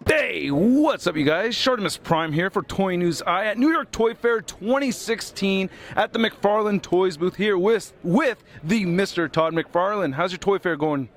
Hey, what's up, you guys? ShartimusPrime here for Toy News Eye at New York Toy Fair 2016 at the McFarlane Toys booth here with the Mr. Todd McFarlane. How's your toy fair going?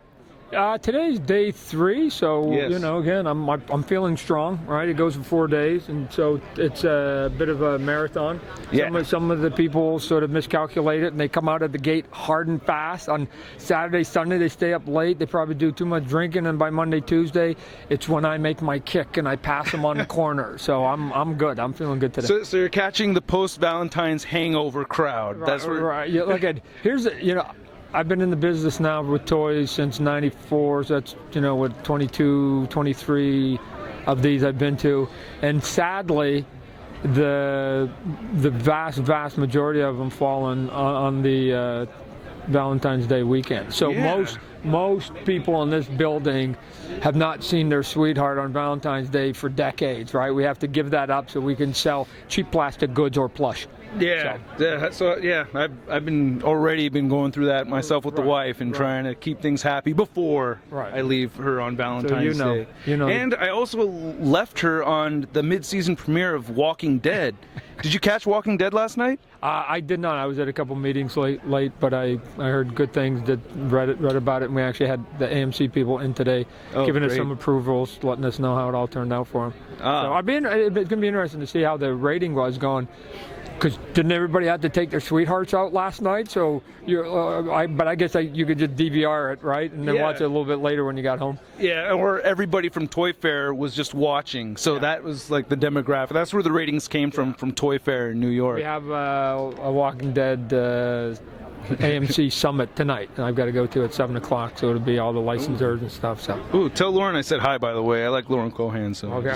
Today's day 3, so yes. You know, again, I'm feeling strong, right? It goes for 4 days, and so it's a bit of a marathon. Yeah. Some of the people sort of miscalculate it, and they come out of the gate hard and fast. On Saturday, Sunday, they stay up late. They probably do too much drinking, and by Monday, Tuesday, it's when I make my kick and I pass them on the corner. So I'm good. I'm feeling good today. So you're catching the post-Valentine's hangover crowd. Right, That's right. Yeah, look at here's I've been in the business now with toys since '94, so that's, with 22, 23 of these I've been to. And sadly, the vast majority of them fall on the Valentine's Day weekend. So yeah. most people in this building have not seen their sweetheart on Valentine's Day for decades, right? We have to give that up so we can sell cheap plastic goods or plush. Yeah, I've been going through that myself with the wife and trying to keep things happy before I leave her on Valentine's Day. And I also left her on the mid-season premiere of Walking Dead. Did you catch Walking Dead last night? I did not. I was at a couple meetings late, but I heard good things. Read about it, and we actually had the AMC people in today, giving us some approvals, letting us know how it all turned out for them. So it's going to be interesting to see how the rating was going. Because didn't everybody have to take their sweethearts out last night? So but I guess you could just DVR it, right, and then watch it a little bit later when you got home. Yeah, or everybody from Toy Fair was just watching. So that was like the demographic. That's where the ratings came from Toy Fair in New York. We have a Walking Dead AMC Summit tonight, and I've got to go to at 7 o'clock, so it'll be all the licensors and stuff. So. Ooh, tell Lauren I said hi, by the way. I like Lauren Cohan, so okay.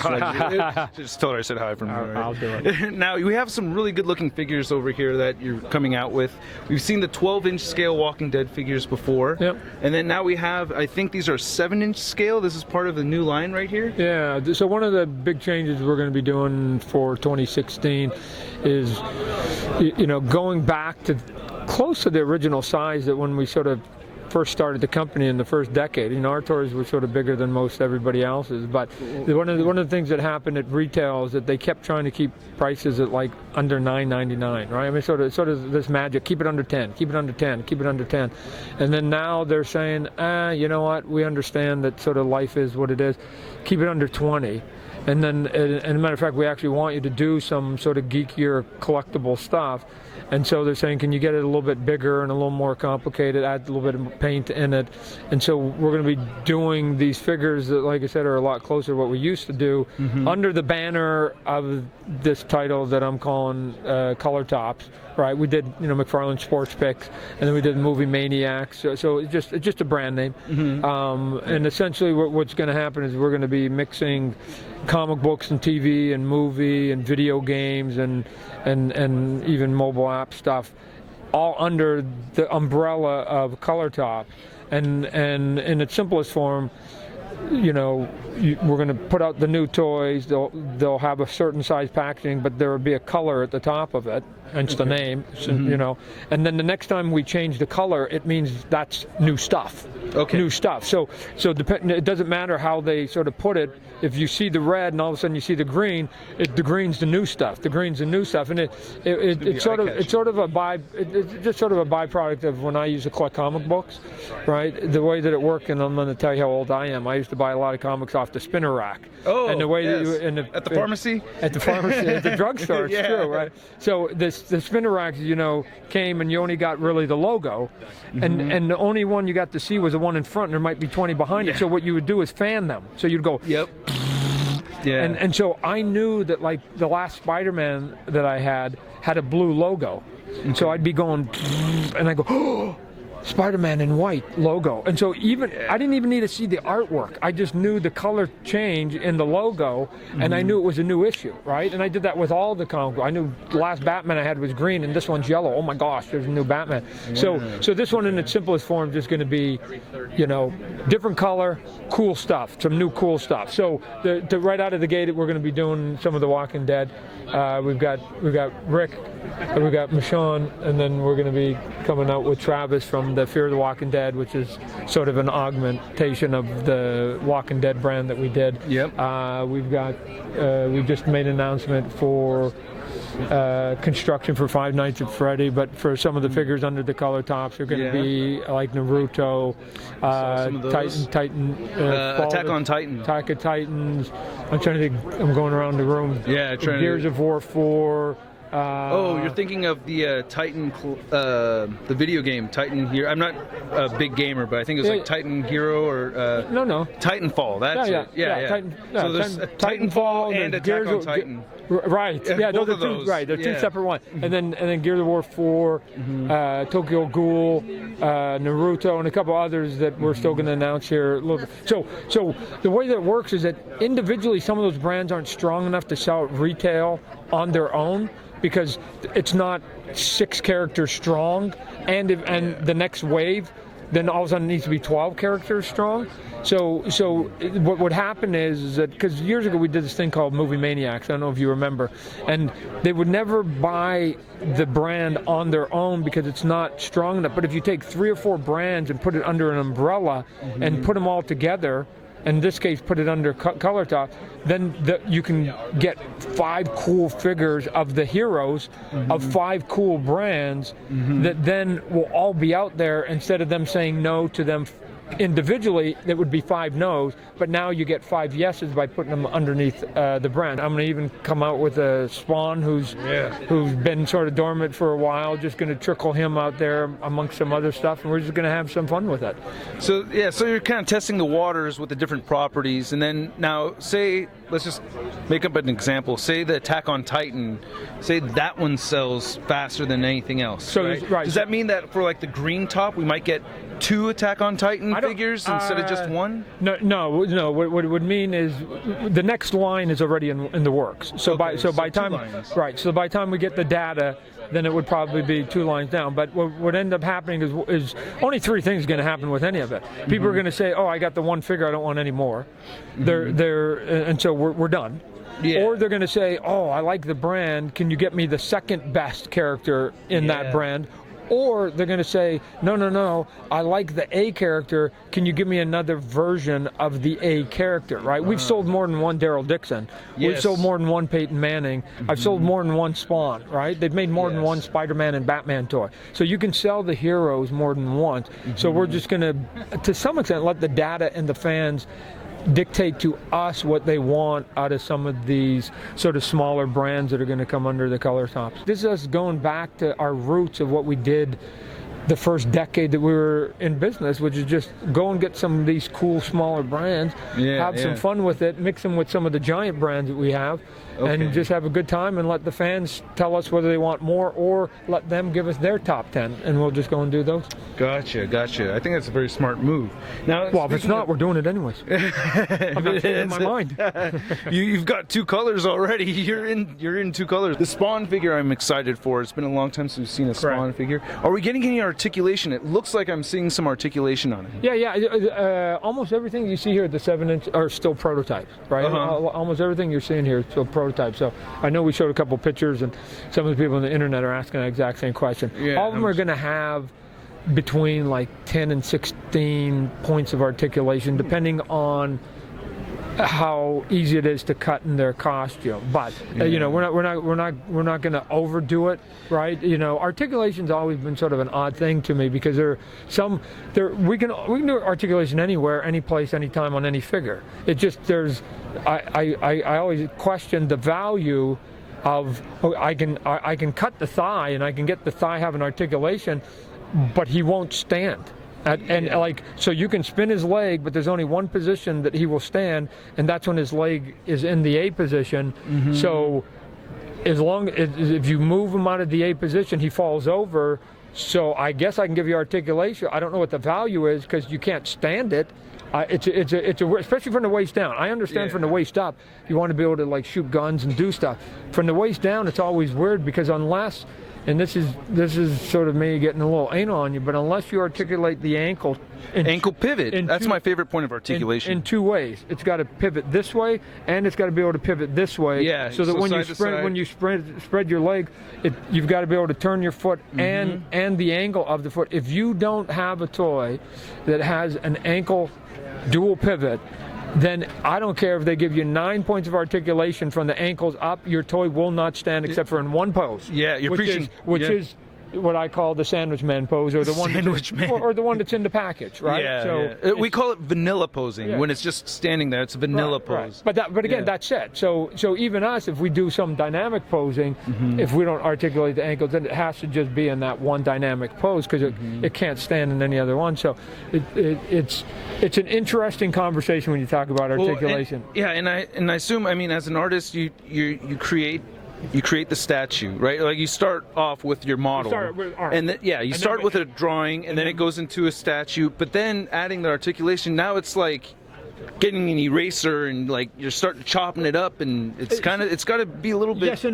just tell her I said hi from her. I'll do it. Now, we have some really good-looking figures over here that you're coming out with. We've seen the 12-inch scale Walking Dead figures before. Yep. And then now we have, I think these are 7-inch scale. This is part of the new line right here? Yeah, so one of the big changes we're going to be doing for 2016 is, going back to close to the original size that when we sort of first started the company in the first decade. Our toys were sort of bigger than most everybody else's, but one of the things that happened at retail is that they kept trying to keep prices at like under $9.99, right? I mean, sort of this magic, keep it under 10, keep it under 10, keep it under 10. And then now they're saying, you know what, we understand that sort of life is what it is, keep it under 20. And then, as a matter of fact, we actually want you to do some sort of geekier collectible stuff. And so they're saying, can you get it a little bit bigger and a little more complicated, add a little bit of paint in it? And so we're going to be doing these figures that, like I said, are a lot closer to what we used to do under the banner of this title that I'm calling Color Tops. Right, we did McFarlane Sports Picks, and then we did Movie Maniacs. So it's just a brand name. And essentially, what's going to happen is we're going to be mixing comic books and TV and movie and video games and even mobile app stuff, all under the umbrella of Color Top. And in its simplest form, we're going to put out the new toys. They'll have a certain size packaging, but there will be a color at the top of it, hence the name. And then the next time we change the color, it means that's new stuff. New stuff. So it doesn't matter how they sort of put it. If you see the red and all of a sudden you see the green, the green's the new stuff. The green's the new stuff, and it's sort of a byproduct of when I used to collect comic books, right? The way that it worked, and I'm going to tell you how old I am. I used to buy a lot of comics off the spinner rack. Oh, and the way yes. at the pharmacy? At the pharmacy, at the drugstore, it's true, right? So the spinner racks, came and you only got really the logo, and the only one you got to see was the one in front, and there might be 20 behind it. So what you would do is fan them. So you'd go, yep. Yeah. And so I knew that, like, the last Spider-Man that I had a blue logo. And so I'd be going, and I go, oh, Spider-Man in white logo. And so I didn't even need to see the artwork. I just knew the color change in the logo, and I knew it was a new issue, right? And I did that with all the comics. I knew the last Batman I had was green, and this one's yellow. Oh my gosh, there's a new Batman. So this one in its simplest form is just going to be, different color, cool stuff, some new cool stuff. So right out of the gate, we're going to be doing some of the Walking Dead. We've got Rick, we've got Michonne, and then we're going to be coming out with Travis from the Fear of the Walking Dead, which is sort of an augmentation of the Walking Dead brand that we did. Yep. We've just made an announcement for construction for Five Nights at Freddy, but for some of the figures under the color tops are going to be like Naruto, Titan, Attack on Titan. Attack of Titans. I'm trying to think. I'm going around the room. Yeah, Gears of War 4. You're thinking of the Titan, the video game Titan Hero. I'm not a big gamer, but I think it was like Titan Hero or no, Titanfall. That's it. Yeah. So there's a Titanfall and Attack on Titan. Right. Yeah, those are two. Right, they're two separate ones. And then Gears of War 4, Tokyo Ghoul, Naruto, and a couple others that we're still going to announce here a little bit. So the way that works is that individually some of those brands aren't strong enough to sell at retail on their own, because it's not 6 characters strong, and the next wave, then all of a sudden it needs to be 12 characters strong. So what would happen is that, because years ago we did this thing called Movie Maniacs, I don't know if you remember, and they would never buy the brand on their own because it's not strong enough. But if you take 3 or 4 brands and put it under an umbrella and put them all together, in this case put it under color top, then you can get 5 cool figures of the heroes of 5 cool brands that then will all be out there. Instead of them saying no to them individually, that would be 5 no's, but now you get 5 yeses by putting them underneath the brand. I'm going to even come out with a Spawn who's been sort of dormant for a while, just going to trickle him out there amongst some other stuff, and we're just going to have some fun with it. So you're kind of testing the waters with the different properties, and then now say, let's just make up an example, say the Attack on Titan, say that one sells faster than anything else. So right? Does that mean that for like the green top we might get 2 Attack on Titan figures instead of just 1? No. What it would mean is the next line is already in the works. So by time by time we get the data, then it would probably be 2 lines down. But what end up happening is only 3 things going to happen with any of it. People are going to say, "Oh, I got the 1 figure, I don't want any more." And so we're done. Yeah. Or they're going to say, "Oh, I like the brand. Can you get me the second best character in that brand?" Or they're going to say, no, I like the A character. Can you give me another version of the A character, right? We've sold more than 1 Daryl Dixon. Yes. We've sold more than 1 Peyton Manning. I've sold more than 1 Spawn, right? They've made more than 1 Spider-Man and Batman toy. So you can sell the heroes more than once. So we're just going to some extent, let the data and the fans dictate to us what they want out of some of these sort of smaller brands that are going to come under the color tops. This is us going back to our roots of what we did the first decade that we were in business, which is just go and get some of these cool smaller brands, have some fun with it, mix them with some of the giant brands that we have, and just have a good time and let the fans tell us whether they want more, or let them give us their top 10 and we'll just go and do those. Gotcha. I think that's a very smart move. Now, if it's not, we're doing it anyways. I'm not changing my mind. You've got 2 colors already. You're in 2 colors. The Spawn figure I'm excited for. It's been a long time since we've seen a Spawn figure. Are we getting any articulation? It looks like I'm seeing some articulation on it. Yeah. Almost everything you see here at the 7-inch are still prototypes, right? Almost everything you're seeing here is still prototypes. So I know we showed a couple pictures, and some of the people on the internet are asking the exact same question. All of them are going to have between like 10 and 16 points of articulation, depending on how easy it is to cut in their costume. But we're not going to overdo it, right? Articulation's always been sort of an odd thing to me, because we can do articulation anywhere, any place, anytime on any figure. It just I always question the value of I can cut the thigh and I can get the thigh having articulation, but he won't stand. So you can spin his leg, but there's only one position that he will stand, and that's when his leg is in the A position. So if you move him out of the A position, he falls over. So I guess I can give you articulation. I don't know what the value is, because you can't stand it. It's especially from the waist down. I understand from the waist up, you want to be able to like shoot guns and do stuff. From the waist down, it's always weird, because unless and this is sort of me getting a little anal on you, but unless you articulate the ankle pivot, that's my favorite point of articulation. In two ways, it's got to pivot this way, and it's got to be able to pivot this way. Yeah. So that when you spread your leg, you've got to be able to turn your foot and the angle of the foot. If you don't have a toy that has an ankle dual pivot, then I don't care if they give you 9 points of articulation from the ankles up, your toy will not stand except for in one pose. Yeah, you're preaching. Which is what I call the sandwich man pose, or the one or the one that's in the package, right? Yeah, we call it vanilla posing. When it's just standing there, it's a vanilla pose. Right. But again, that's it. So even us, if we do some dynamic posing, if we don't articulate the ankles, then it has to just be in that one dynamic pose, because it can't stand in any other one. So it's an interesting conversation when you talk about articulation. And I assume, I mean, as an artist, you create the statue, right? Like you start off with your model, you start with a drawing, and then it goes into a statue. But then adding the articulation, now it's like getting an eraser and like you're starting chopping it up, and it's got to be a little bit. Yes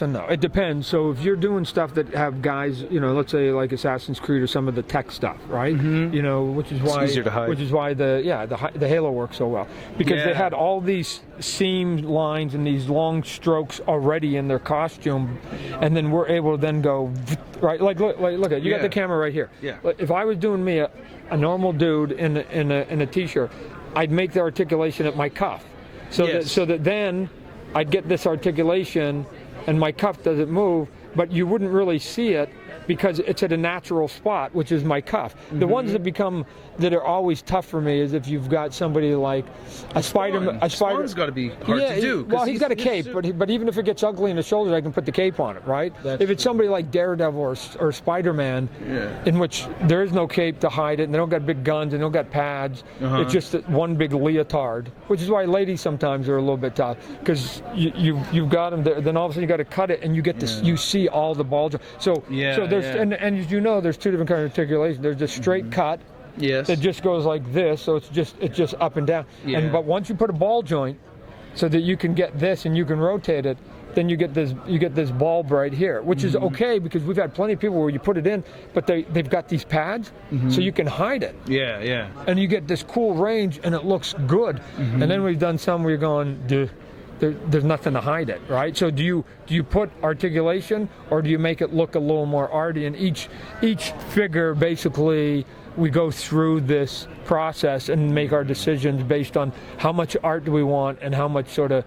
and no. It depends. So if you're doing stuff that have guys, let's say like Assassin's Creed or some of the tech stuff, right? Which is why it's easier to hide. Which is why the Halo works so well, because they had all these seam lines and these long strokes already in their costume, and then we're able to then go right. Like look at you got the camera right here. Yeah. If I was doing me a normal dude in a t-shirt, I'd make the articulation at my cuff, so that then I'd get this articulation, and my cuff doesn't move, but you wouldn't really see it because it's at a natural spot, which is my cuff. The ones that are always tough for me is if you've got somebody like a Spider. Spawn's got to be hard to do. Well, he's got a cape, but even if it gets ugly in the shoulders, I can put the cape on it, right? If it's somebody like Daredevil or Spider-Man, in which there is no cape to hide it, and they don't got big guns, and they don't got pads, it's just one big leotard, which is why ladies sometimes are a little bit tough, because you've got them there, then all of a sudden you got to cut it, and you get this, you see all the bulge. So there's and as you know, there's two different kinds of articulation. There's just straight cut. Yes. That just goes like this, so it's just up and down. Yeah. But once you put a ball joint, so that you can get this and you can rotate it, then you get this bulb right here, which is okay, because we've had plenty of people where you put it in, but they've got these pads, so you can hide it. Yeah. And you get this cool range, and it looks good. And then we've done some where you're going, there's nothing to hide it, right? So do you put articulation, or do you make it look a little more arty? And each figure, basically, we go through this process and make our decisions based on how much art do we want and how much sort of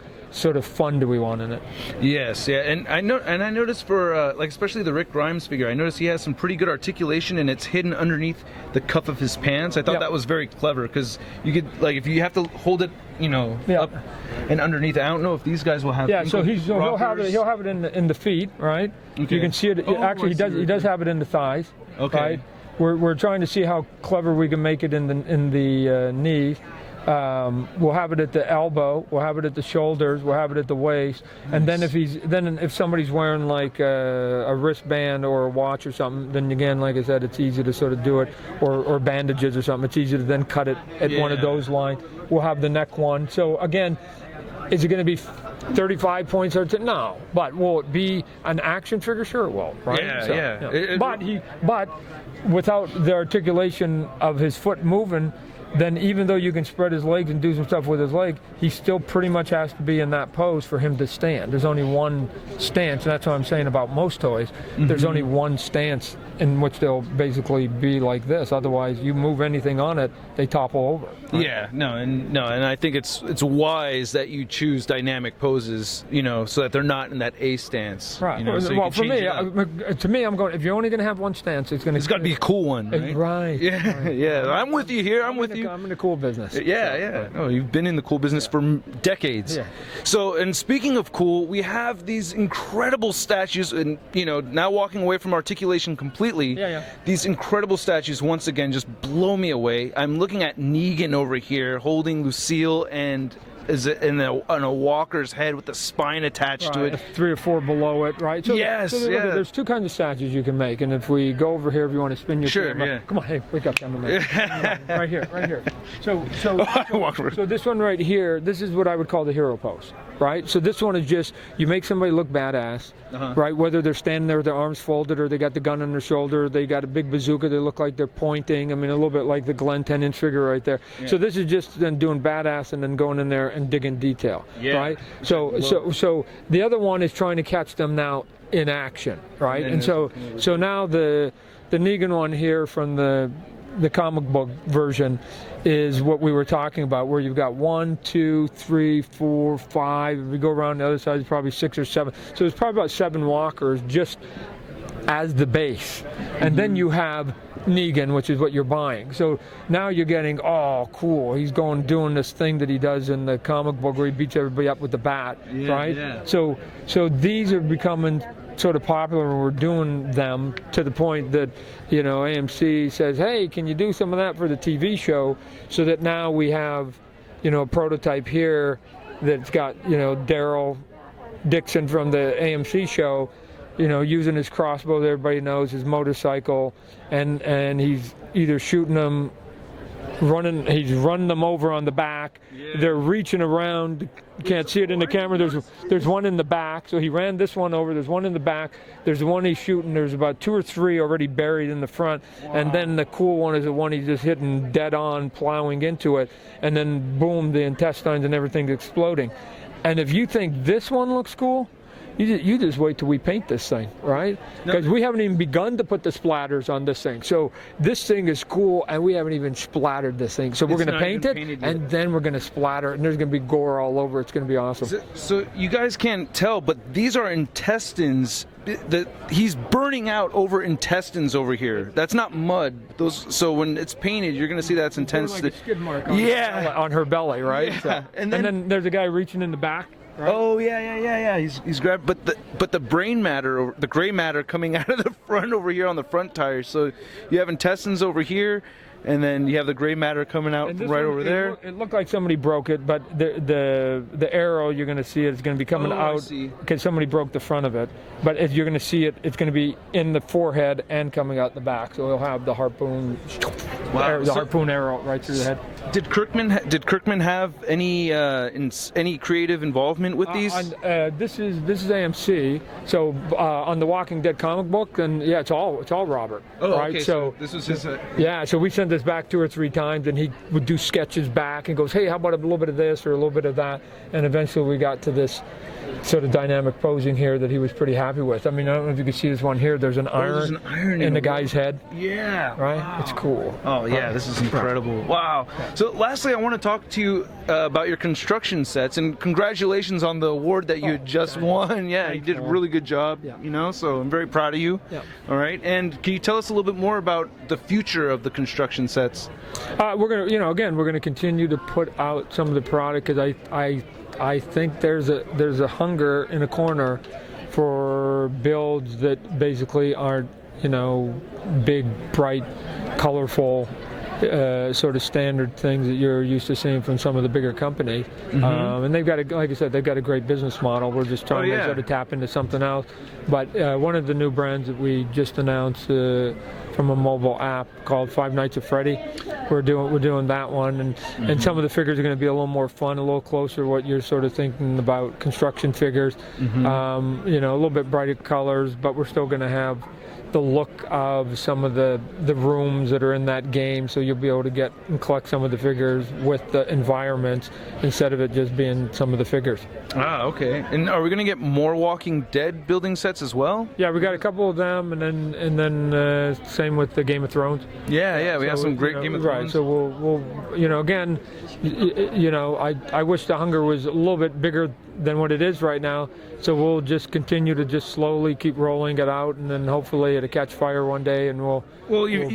fun do we want in it. Yes, and I noticed for like especially the Rick Grimes figure, I noticed he has some pretty good articulation, and it's hidden underneath the cuff of his pants. I thought that was very clever, because you could, like, if you have to hold it, up and underneath. I don't know if these guys will have. Yeah, so he'll have it in the feet, right? Okay. You can see it. Actually, he does have it in the thighs. Okay. Right? We're trying to see how clever we can make it in the knee. We'll have it at the elbow. We'll have it at the shoulders. We'll have it at the waist. Nice. And then if somebody's wearing like a wristband or a watch or something, then again, like I said, it's easy to sort of do it, or bandages or something. It's easy to then cut it at one of those lines. We'll have the neck one. So again, is it going to be 35 points or no? But will it be an action figure? Sure it will, right? Yeah. But without the articulation of his foot moving, then even though you can spread his legs and do some stuff with his leg, he still pretty much has to be in that pose for him to stand. There's only one stance, and that's what I'm saying about most toys. There's only one stance in which they'll basically be like this. Otherwise, you move anything on it, they topple over. Right? Yeah, and I think it's wise that you choose dynamic poses, so that they're not in that A stance. Right. So well, for me, to me, I'm going. If you're only going to have one stance, it's got to be a cool one. Right. Right. Yeah. Right. Yeah. I'm with you here. I'm with you. I'm in the cool business. Yeah. Oh, you've been in the cool business for decades. Yeah. So, and speaking of cool, we have these incredible statues, and now walking away from articulation completely. Yeah. These incredible statues once again just blow me away. I'm looking at Negan over here holding Lucille, and is it on a walker's head with the spine attached to it. 3 or 4 below it, right? So, yes, there's 2 kinds of statues you can make, and if we go over here, if you want to spin your camera, come on, hey, wake up, cameraman. Right here. So this one right here, this is what I would call the hero pose, right? So this one is just, you make somebody look badass, right? Whether they're standing there with their arms folded, or they got the gun on their shoulder, they got a big bazooka, they look like they're pointing. I mean, a little bit like the Glenn 10-inch figure right there. Yeah. So this is just then doing badass and then going in there and digging detail, right? So the other one is trying to catch them now in action, right? And so now the Negan one here from the comic book version is what we were talking about, where you've got 1, 2, 3, 4, 5. If we go around the other side, it's probably 6 or 7. So it's probably about 7 walkers just as the base. And then you have Negan, which is what you're buying. So now you're getting, oh, cool, he's doing this thing that he does in the comic book where he beats everybody up with the bat, right? Yeah. So these are becoming sort of popular, and we're doing them to the point that, you know, AMC says, hey, can you do some of that for the TV show? So that now we have, you know, a prototype here that's got, you know, Daryl Dixon from the AMC show, you know, using his crossbow that everybody knows, his motorcycle, and he's either shooting them, he's running them over on the back. They're reaching around. You can't see it in the camera. There's one in the back. So he ran this one over. There's one in the back. There's the one he's shooting. There's about 2 or 3 already buried in the front. Wow. And then the cool one is the one he's just hitting dead on, plowing into it. And then boom, the intestines and everything's exploding. And if you think this one looks cool, you just wait till we paint this thing, right? Because we haven't even begun to put the splatters on this thing. So this thing is cool, and we haven't even splattered this thing. So we're going to paint it, and then we're going to splatter it, and there's going to be gore all over. It's going to be awesome. So you guys can't tell, but these are intestines. He's burning out over intestines over here. That's not mud. So when it's painted, you're going to see that's intense. Like a skid mark on her belly, right? Yeah. So, and then there's a guy reaching in the back. Right? Oh yeah. He's grabbed, but the brain matter, or the gray matter, coming out of the front over here on the front tires. So you have intestines over here, and then you have the gray matter coming out right over there. It looked like somebody broke it, but the arrow you're going to see is going to be coming out because somebody broke the front of it. But if you're going to see it, it's going to be in the forehead and coming out the back. So it'll have the harpoon, harpoon arrow right through the head. Did Kirkman have any creative involvement with these? This is AMC. So on the Walking Dead comic book, and it's all Robert. Oh, right? Okay. So this was his. So we sent this back 2 or 3 times, and he would do sketches back and goes, hey, how about a little bit of this or a little bit of that? And eventually we got to this sort of dynamic posing here that he was pretty happy with. I mean, I don't know if you can see this one here. There's an iron in the guy's head. Yeah. Right? Wow. It's cool. Oh, yeah. This is incredible. Wow. So lastly, I want to talk to you about your construction sets, and congratulations on the award that you just won. Yeah, you did a really good job, you know, so I'm very proud of you. Yeah. All right. And can you tell us a little bit more about the future of the construction sets? We're going to, again, we're going to continue to put out some of the product, because I think there's a hunger in a corner for builds that basically aren't, big, bright, colorful, sort of standard things that you're used to seeing from some of the bigger companies. And they've got like I said, they've got a great business model. We're just trying to sort of tap into something else. But one of the new brands that we just announced from a mobile app called Five Nights at Freddy, we're doing that one, and some of the figures are going to be a little more fun, a little closer to what you're sort of thinking about construction figures. A little bit brighter colors, but we're still going to have the look of some of the rooms that are in that game, so you'll be able to get and collect some of the figures with the environments instead of it just being some of the figures. Ah, okay. And are we going to get more Walking Dead building sets as well? Yeah, we got a couple of them, and then same with the Game of Thrones. Yeah, we have some great Game of Thrones. Right, so we'll again, I wish the hunger was a little bit bigger than what it is right now, so we'll just continue to just slowly keep rolling it out, and then hopefully it'll catch fire one day, and we'll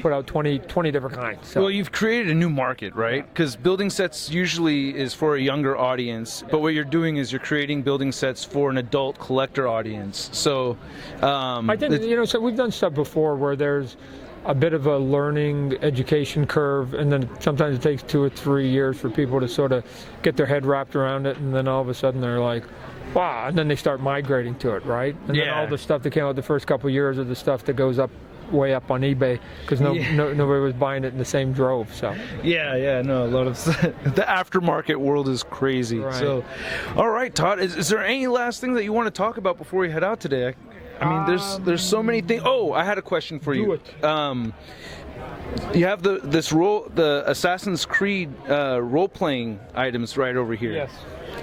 put out 20 different kinds. So. Well, you've created a new market, right? Because building sets usually is for a younger audience, but what you're doing is you're creating building sets for an adult collector audience. So I think so we've done stuff before where there's a bit of a learning education curve, and then sometimes it takes 2 or 3 years for people to sort of get their head wrapped around it, and then all of a sudden they're like, wow, and then they start migrating to it, right? And then all the stuff that came out the first couple of years are the stuff that goes up way up on eBay because nobody was buying it in the same drove. So a lot of the aftermarket world is crazy. Right. So, all right, Todd, is there any last thing that you want to talk about before we head out today? I mean, there's so many things. Oh, I had a question for you. You have the Assassin's Creed role-playing items right over here. Yes.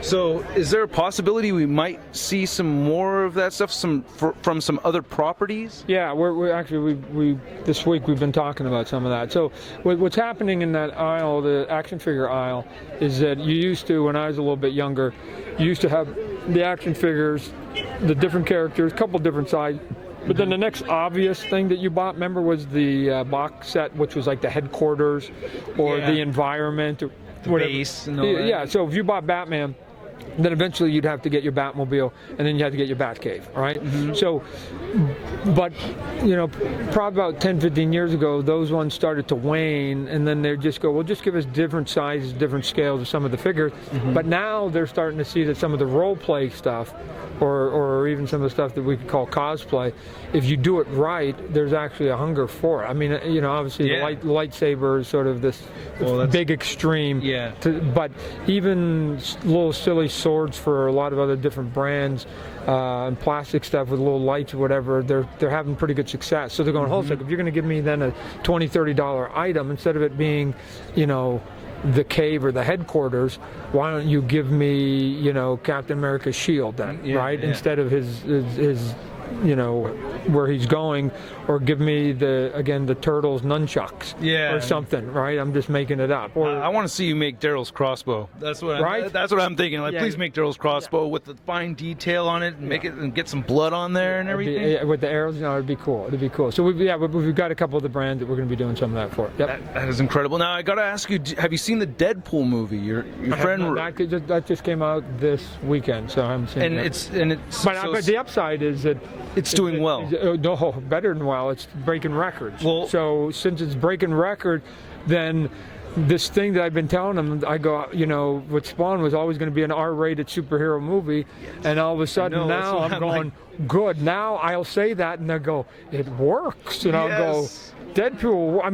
So, is there a possibility we might see some more of that stuff, from some other properties? Yeah, we're actually this week we've been talking about some of that. So, what's happening in that aisle, the action figure aisle, is that you used to, when I was a little bit younger, you used to have the action figures, the different characters, a couple different sizes. But then the next obvious thing that you bought, remember, was the box set, which was like the headquarters or the environment, or whatever. Base and all that. Yeah, so if you bought Batman, then eventually you'd have to get your Batmobile, and then you had to get your Batcave, all right? Mm-hmm. So, but, probably about 10, 15 years ago, those ones started to wane, and then they just go, well, just give us different sizes, different scales of some of the figures. Mm-hmm. But now they're starting to see that some of the role-play stuff, or even some of the stuff that we could call cosplay, if you do it right, there's actually a hunger for it. I mean, obviously the lightsaber is sort of this big extreme. Yeah. But even little silly swords for a lot of other different brands and plastic stuff with little lights or whatever, they're having pretty good success. So they're going, hold on a second, if you're going to give me then a $20, $30 item, instead of it being, the cave or the headquarters, why don't you give me, Captain America's shield then, right? Yeah. Instead of his where he's going, or give me the Turtles nunchucks, or something, right? I'm just making it up. Or I want to see you make Daryl's crossbow. That's what I'm thinking. Like, please make Daryl's crossbow with the fine detail on it, and make it and get some blood on there and everything. With the arrows, it'd be cool. It'd be cool. So we've got a couple of the brands that we're going to be doing some of that for. Yep. That is incredible. Now I got to ask you, have you seen the Deadpool movie? Your friend that just came out this weekend, so I haven't seen it. But the upside is that it's doing well. No, better than well. It's breaking records. Well, so since it's breaking record, then this thing that I've been telling them, I go, what Spawn was always going to be an R-rated superhero movie, and all of a sudden now I'm going, good. Now I'll say that, and they'll go, it works, and I'll go, Deadpool. I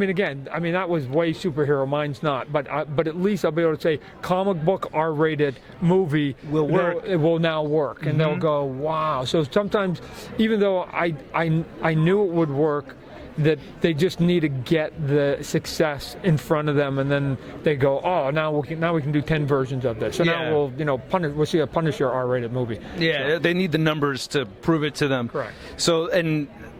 mean, that was way superhero. Mine's not, but at least I'll be able to say comic book R-rated movie will work. It will now work, and they'll go, wow. So sometimes, even though I knew it would work, that they just need to get the success in front of them, and then they go, oh, now we can do 10 versions of this. So now we'll see a Punisher R-rated movie. Yeah, so they need the numbers to prove it to them. Correct. So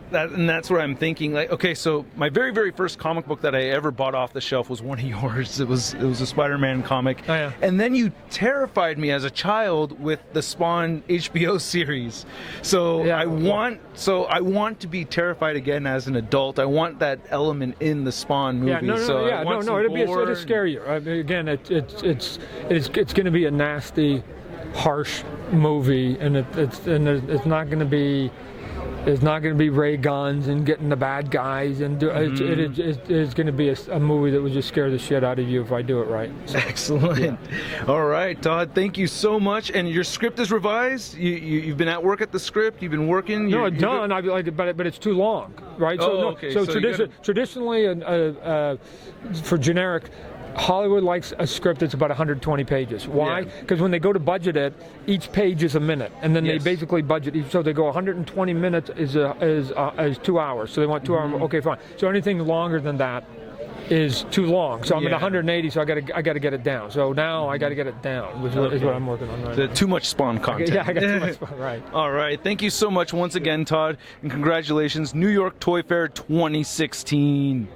that's what I'm thinking. Like, okay, so my very, very first comic book that I ever bought off the shelf was one of yours. It was a Spider-Man comic. Oh, yeah. And then you terrified me as a child with the Spawn HBO series. So I want to be terrified again as an adult. I want that element in the Spawn movie. It'll scare you. I mean, again, it's going to be a nasty, harsh movie, and it's not going to be. It's not going to be ray guns and getting the bad guys, and it's going to be a movie that would just scare the shit out of you if I do it right. So, excellent. Yeah. All right, Todd, thank you so much. And your script is revised? You've been at work at the script? You've been working? No, it's done. But it's too long, right? Okay. So traditionally, for generic, Hollywood likes a script that's about 120 pages. Why? Because when they go to budget it, each page is a minute, and then they basically budget. So they go 120 minutes is 2 hours. So they want 2 hours. Okay, fine. So anything longer than that is too long. So I'm at 180. So I got to get it down. So now I got to get it down, which is what I'm working on right now. Too much Spawn content. I got too much Spawn. Right. All right. Thank you so much once again, Todd, and congratulations, New York Toy Fair 2016.